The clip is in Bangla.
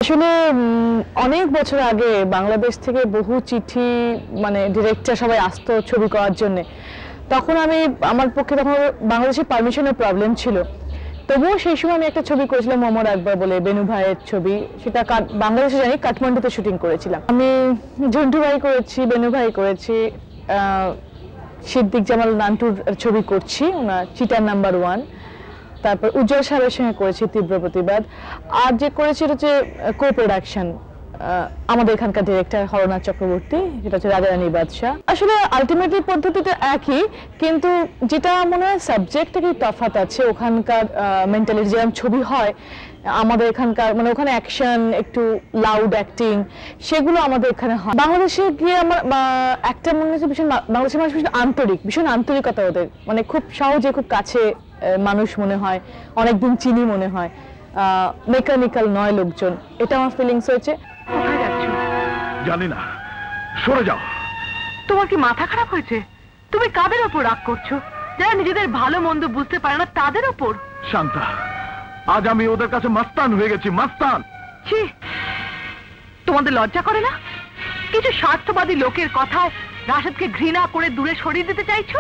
আসলে অনেক বছর আগে বাংলাদেশ থেকে বহু চিঠি মানে ডিরেক্টর সবাই আসতো ছবি করার জন্য। তখন আমার পক্ষে তখন বাংলাদেশের পারমিশনের প্রবলেম ছিল। তবুও সেই সময় আমি একটা ছবি করেছিলাম মোহাম্মদ আকবর বলে, বেনু ভাইয়ের ছবি। সেটা বাংলাদেশে জানি কাঠমান্ডুতে শুটিং করেছিলাম। আমি ঝন্টু ভাই করেছি, বেনু ভাই করেছি, সিদ্দিক জামাল নান্টুর ছবি করছি, ওনার চিটার নাম্বার 1। তারপর উজ্জ্বল সাহেবের সঙ্গে করেছি তীব্র প্রতিবাদ। আর যে করেছি এটা হচ্ছে কো প্রোডাকশন, আমাদের এখানকার ডিরেক্টর হরনাথ চক্রবর্তী, যেটা হচ্ছে রাজা রানী বাদশাহ। আসলে আলটিমেটলি পদ্ধতিটা একই, কিন্তু যেটা মনে হয় সাবজেক্টে কি তফাৎ আছে। ওখানকার মেন্টালিটি যেরকম ছবি হয়, আমাদের এখানকার মানে ওখানে অ্যাকশন, একটু লাউড অ্যাক্টিং, সেগুলো আমাদের এখানে হয়। বাংলাদেশে গিয়ে আমার একটা মনে হচ্ছে ভীষণ, বাংলাদেশের মানুষ ভীষণ আন্তরিকতা ওদের, মানে খুব সহজে খুব কাছে মানুষ মনে হয়, অনেকদিন চিনি মনে হয়, মেকানিক্যাল নয় লোকজন। এটা আমার ফিলিংস হয়েছে। কোথায় যাচ্ছ? জানি না, সরে যাও। তোমার কি মাথা খারাপ হয়েছে? তুমি কাদের ওপর রাগ করছো? যারা নিজেদের ভালো মন্দ বুঝতে পারে না তাদের ওপর? শান্তা, আজ আমি ওদের কাছে মাস্তান হয়ে গেছি, মাস্তান। ছি, তোমাদের লজ্জা করে না? কিছু স্বার্থবাদী লোকের কথায় রাশেদকে ঘৃণা করে দূরে সরিয়ে দিতে চাইছো?